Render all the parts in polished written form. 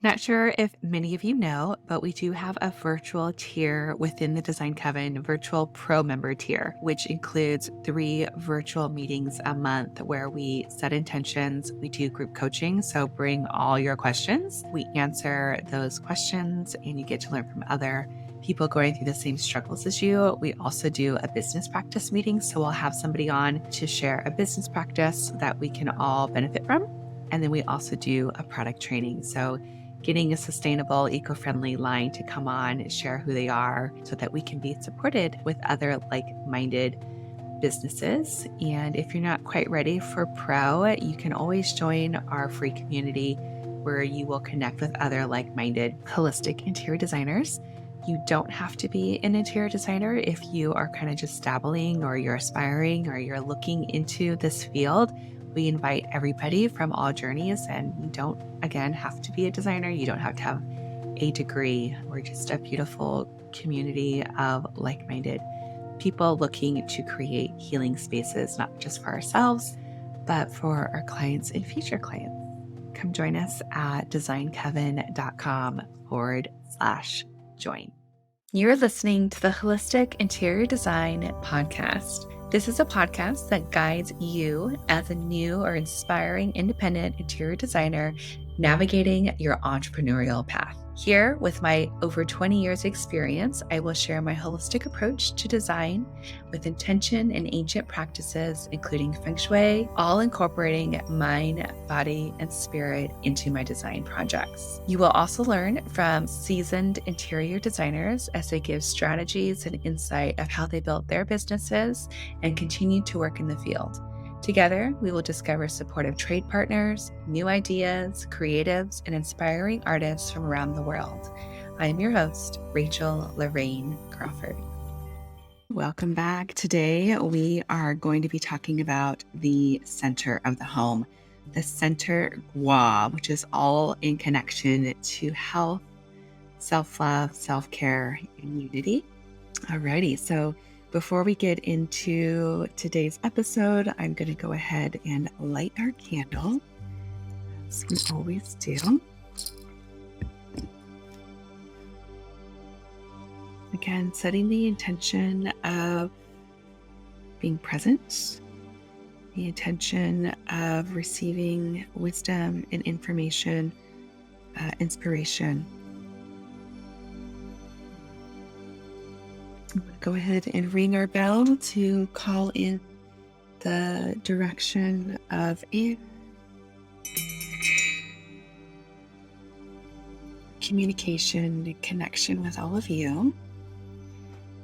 Not sure if many of you know, but we do have a virtual tier within the Design Coven virtual pro member tier, which includes 3 virtual meetings a month where we set intentions. We do group coaching. So bring all your questions. We answer those questions and you get to learn from other people going through the same struggles as you. We also do a business practice meeting. So we'll have somebody on to share a business practice that we can all benefit from. And then we also do a product training. So getting a sustainable, eco-friendly line to come on, share who they are so that we can be supported with other like-minded businesses. And if you're not quite ready for pro, you can always join our free community where you will connect with other like-minded holistic interior designers. You don't have to be an interior designer if you are kind of just dabbling or you're aspiring or you're looking into this field. We invite everybody from all journeys, and you don't, again, have to be a designer. You don't have to have a degree. We're just a beautiful community of like-minded people looking to create healing spaces, not just for ourselves, but for our clients and future clients. Come join us at designcoven.com/join. You're listening to the Holistic Interior Design Podcast. This is a podcast that guides you as a new or inspiring independent interior designer navigating your entrepreneurial path. Here, with my over 20 years experience, I will share my holistic approach to design with intention and ancient practices, including feng shui, all incorporating mind, body, and spirit into my design projects. You will also learn from seasoned interior designers as they give strategies and insight of how they built their businesses and continue to work in the field. Together, we will discover supportive trade partners, new ideas, creatives, and inspiring artists from around the world. I am your host, Rachel Larraine Crawford. Welcome back. Today, we are going to be talking about the center of the home, the center Gua, which is all in connection to health, self-love, self-care, and unity. Alrighty, so before we get into today's episode, I'm going to go ahead and light our candle, as we always do. Again, setting the intention of being present, the intention of receiving wisdom and information, inspiration. I'm going to go ahead and ring our bell to call in the direction of air, communication, and connection with all of you.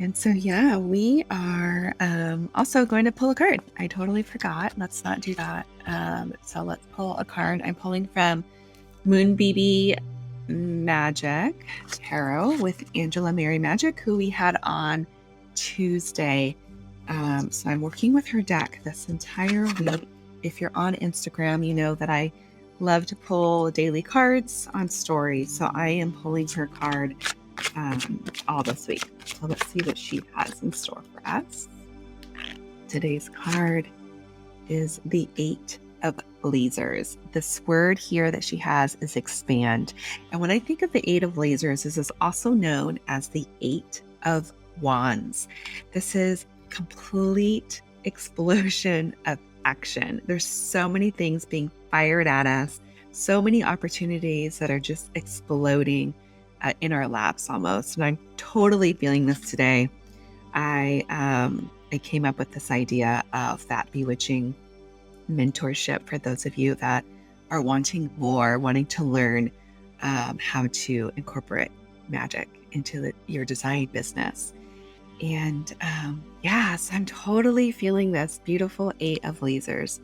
And so, yeah, we are also going to pull a card. I totally forgot. Let's not do that. So let's pull a card. I'm pulling from Moon BB Magick Tarot with Angela Mary Magick, who we had on Tuesday. So I'm working with her deck this entire week. If you're on Instagram, you know that I love to pull daily cards on stories. So I am pulling her card all this week. So let's see what she has in store for us. Today's card is the 8 of lasers. This word here that she has is expand. And when I think of the 8 of lasers, this is also known as the 8 of wands. This is complete explosion of action. There's so many things being fired at us, so many opportunities that are just exploding in our laps almost. And I'm totally feeling this today. I came up with this idea of that bewitching mentorship for those of you that are wanting more, wanting to learn how to incorporate magic into your design business. And yes, I'm totally feeling this beautiful 8 of lasers,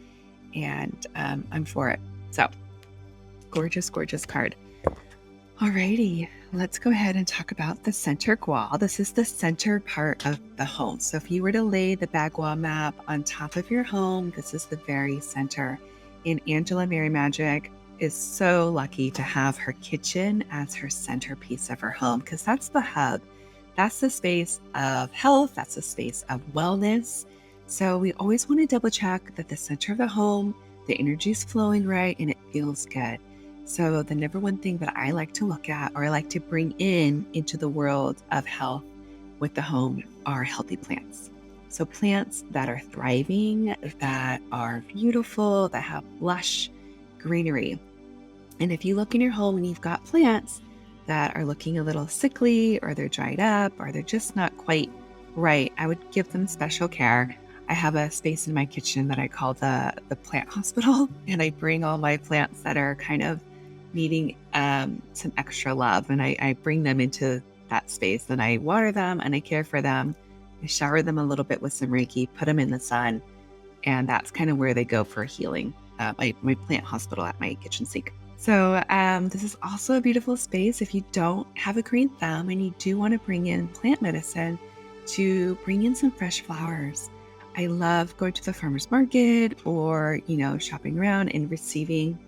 and I'm for it. So gorgeous, gorgeous card. Alrighty, let's go ahead and talk about the center Gua. This is the center part of the home. So if you were to lay the Bagua Map on top of your home, this is the very center. And Angela Mary Magick is so lucky to have her kitchen as her centerpiece of her home, because that's the hub. That's the space of health. That's the space of wellness. So we always want to double check that the center of the home, the energy is flowing right and it feels good. So the number one thing that I like to look at, or I like to bring in into the world of health with the home, are healthy plants. So plants that are thriving, that are beautiful, that have lush greenery. And if you look in your home and you've got plants that are looking a little sickly, or they're dried up, or they're just not quite right, I would give them special care. I have a space in my kitchen that I call the plant hospital, and I bring all my plants that are kind of needing some extra love, and I bring them into that space, and I water them and I care for them. I shower them a little bit with some Reiki, put them in the sun, and that's kind of where they go for healing. My plant hospital at my kitchen sink. So this is also a beautiful space if you don't have a green thumb and you do want to bring in plant medicine, to bring in some fresh flowers. I love going to the farmer's market, or, shopping around and receiving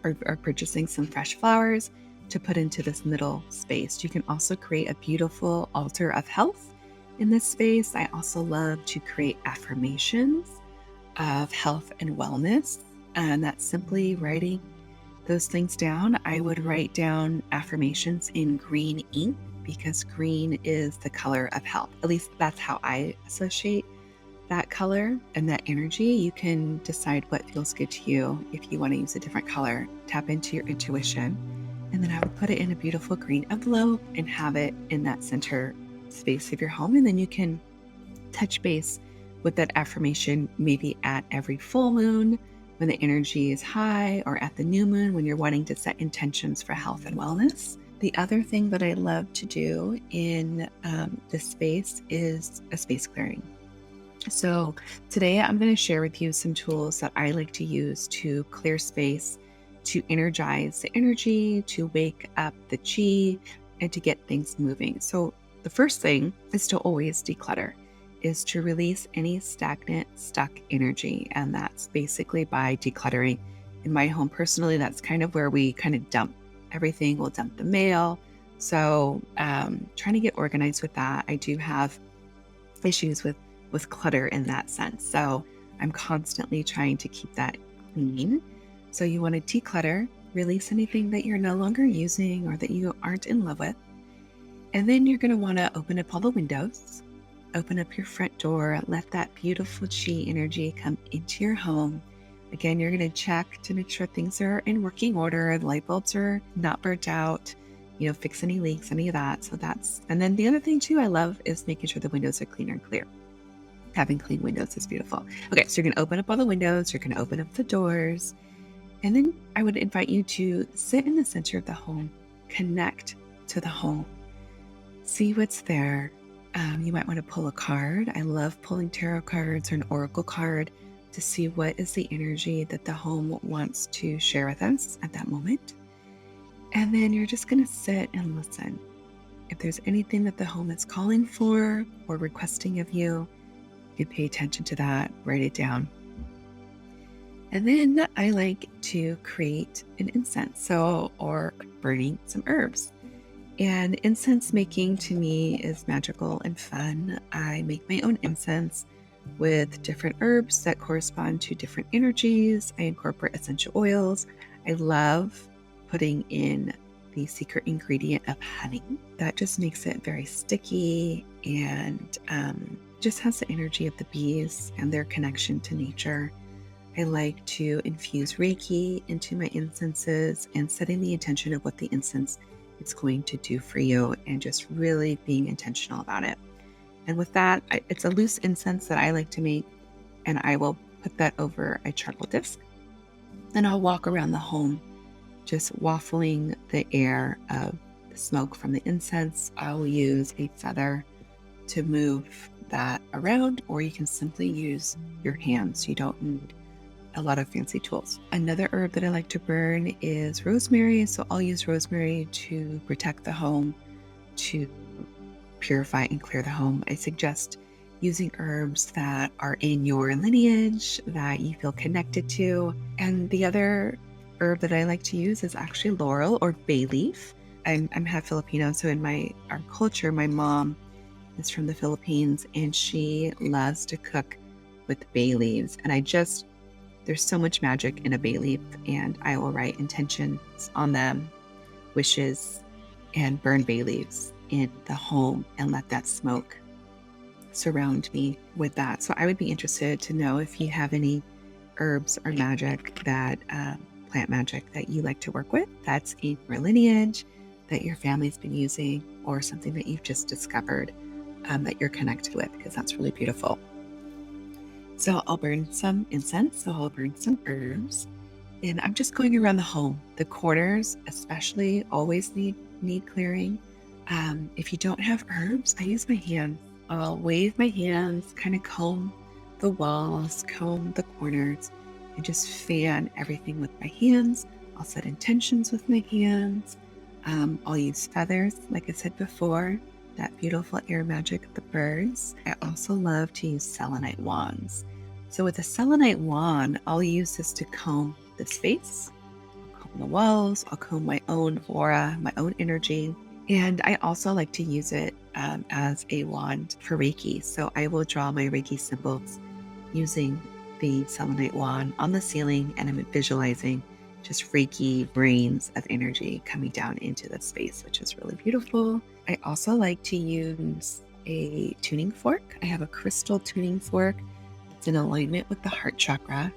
or purchasing some fresh flowers to put into this middle space. You can also create a beautiful altar of health in this space. I also love to create affirmations of health and wellness, and that's simply writing those things down. I would write down affirmations in green ink, because green is the color of health. At least that's how I associate that color and that energy. You can decide what feels good to you. If you want to use a different color, tap into your intuition. And then I would put it in a beautiful green envelope and have it in that center space of your home. And then you can touch base with that affirmation maybe at every full moon when the energy is high, or at the new moon when you're wanting to set intentions for health and wellness. The other thing that I love to do in this space is a space clearing. So today I'm going to share with you some tools that I like to use to clear space, to energize the energy, to wake up the chi, and to get things moving. So the first thing is to always declutter, is to release any stagnant, stuck energy. And that's basically by decluttering. In my home personally, that's kind of where we kind of dump everything. We'll dump the mail. So trying to get organized with that. I do have issues with clutter in that sense. So I'm constantly trying to keep that clean. So you want to declutter, release anything that you're no longer using or that you aren't in love with. And then you're going to want to open up all the windows, open up your front door, let that beautiful chi energy come into your home. Again, you're going to check to make sure things are in working order, the light bulbs are not burnt out, fix any leaks, any of that. And then the other thing too I love is making sure the windows are cleaner and clear. Having clean windows is beautiful. Okay, so you're going to open up all the windows, you're going to open up the doors, and then I would invite you to sit in the center of the home, connect to the home, see what's there. You might want to pull a card. I love pulling tarot cards or an oracle card to see what is the energy that the home wants to share with us at that moment. And then you're just going to sit and listen. If there's anything that the home is calling for or requesting of you, you pay attention to that, write it down. And then I like to create an incense, or burning some herbs. And incense making to me is magical and fun. I make my own incense with different herbs that correspond to different energies. I incorporate essential oils. I love putting in the secret ingredient of honey. That just makes it very sticky and just has the energy of the bees and their connection to nature. I like to infuse Reiki into my incenses and setting the intention of what the incense is going to do for you, and just really being intentional about it. And with that, it's a loose incense that I like to make, and I will put that over a charcoal disc. Then I'll walk around the home, just waffling the air of the smoke from the incense. I'll use a feather to move that around, or you can simply use your hands. You don't need a lot of fancy tools. Another herb that I like to burn is rosemary. So I'll use rosemary to protect the home, to purify and clear the home. I suggest using herbs that are in your lineage, that you feel connected to. And the other herb that I like to use is actually laurel or bay leaf. I'm half Filipino, so in our culture, my mom is from the Philippines, and she loves to cook with bay leaves. And I just There's so much magic in a bay leaf, and I will write intentions on them, wishes, and burn bay leaves in the home and let that smoke surround me with that. So I would be interested to know if you have any herbs or magic that plant magic that you like to work with that's in your lineage, that your family's been using, or something that you've just discovered that you're connected with, because that's really beautiful. So I'll burn some incense, so I'll burn some herbs, and I'm just going around the home. The corners especially always need clearing. If you don't have herbs, I use my hands. I'll wave my hands, kind of comb the walls, comb the corners, and just fan everything with my hands. I'll set intentions with my hands. I'll use feathers, like I said before, that beautiful air magic of the birds. I also love to use selenite wands. So with a selenite wand, I'll use this to comb the space, I'll comb the walls, I'll comb my own aura, my own energy. And I also like to use it as a wand for Reiki. So I will draw my Reiki symbols using the selenite wand on the ceiling, and I'm visualizing just Reiki rains of energy coming down into the space, which is really beautiful. I also like to use a tuning fork. I have a crystal tuning fork. It's in alignment with the heart chakra.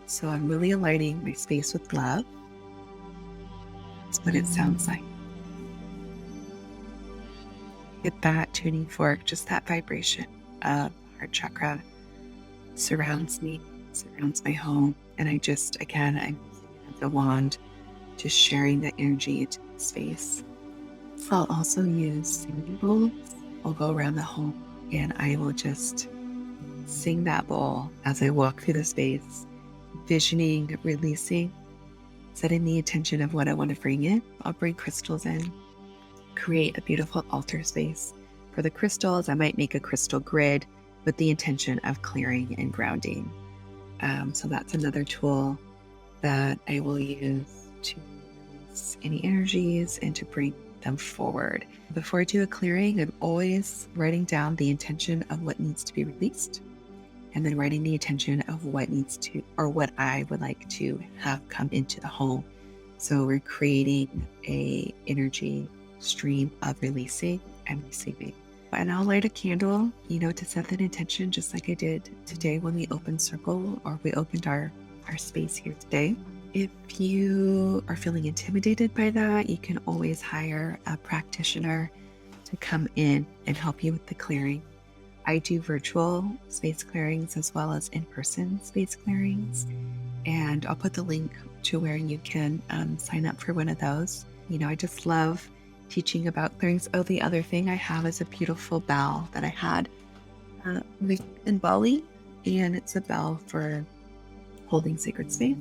So I'm really aligning my space with love. That's what it sounds like. Get that tuning fork, just that vibration of heart chakra surrounds me, surrounds my home. And I just, again, I'm using the wand, just sharing the energy into the space. I'll also use singing bowls. I'll go around the home and I will just sing that bowl as I walk through the space, visioning, releasing, setting the intention of what I want to bring in. I'll bring crystals in, create a beautiful altar space. For the crystals, I might make a crystal grid with the intention of clearing and grounding. So that's another tool that I will use to release any energies and to bring them forward. Before I do a clearing, I'm always writing down the intention of what needs to be released, and then writing the intention of what needs to, or what I would like to have come into the home. So we're creating a energy stream of releasing and receiving. And I'll light a candle, to set that intention, just like I did today when we opened Circle, or we opened our space here today. If you are feeling intimidated by that, you can always hire a practitioner to come in and help you with the clearing. I do virtual space clearings as well as in-person space clearings, and I'll put the link to where you can sign up for one of those. I just love teaching about clearings. Oh, the other thing I have is a beautiful bell that I had in Bali, and it's a bell for holding sacred space.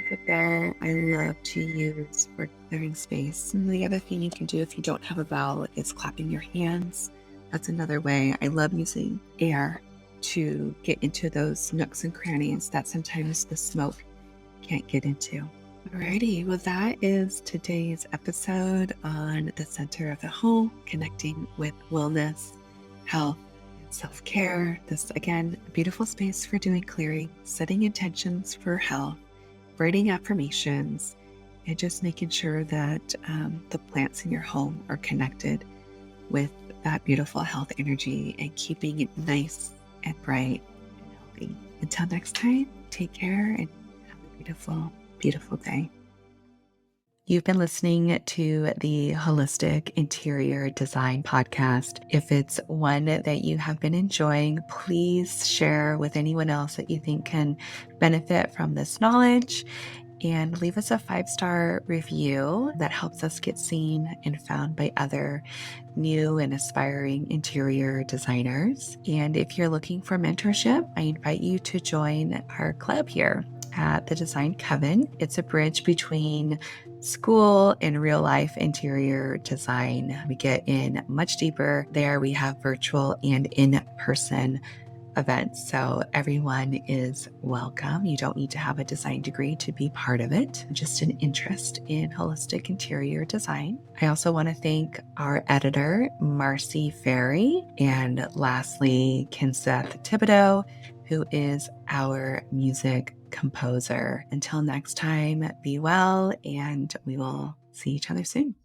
The bell I love to use for clearing space. And the other thing you can do if you don't have a bell is clapping your hands. That's another way. I love using air to get into those nooks and crannies that sometimes the smoke can't get into. Alrighty, well, that is today's episode on the center of the home, connecting with wellness, health, self-care. This, again, a beautiful space for doing clearing, setting intentions for health, writing affirmations, and just making sure that the plants in your home are connected with that beautiful health energy and keeping it nice and bright and healthy. Until next time, take care and have a beautiful, beautiful day. You've been listening to the Holistic Interior Design Podcast. If it's one that you have been enjoying, please share with anyone else that you think can benefit from this knowledge, and leave us a 5-star review that helps us get seen and found by other new and aspiring interior designers. And if you're looking for mentorship, I invite you to join our club here at the Design Coven. It's a bridge between school and real life interior design. We get in much deeper there. We have virtual and in-person event. So everyone is welcome. You don't need to have a design degree to be part of it, just an interest in holistic interior design. I also want to thank our editor, Marcy Ferry, and lastly, Kinseth Thibodeau, who is our music composer. Until next time, be well, and we will see each other soon.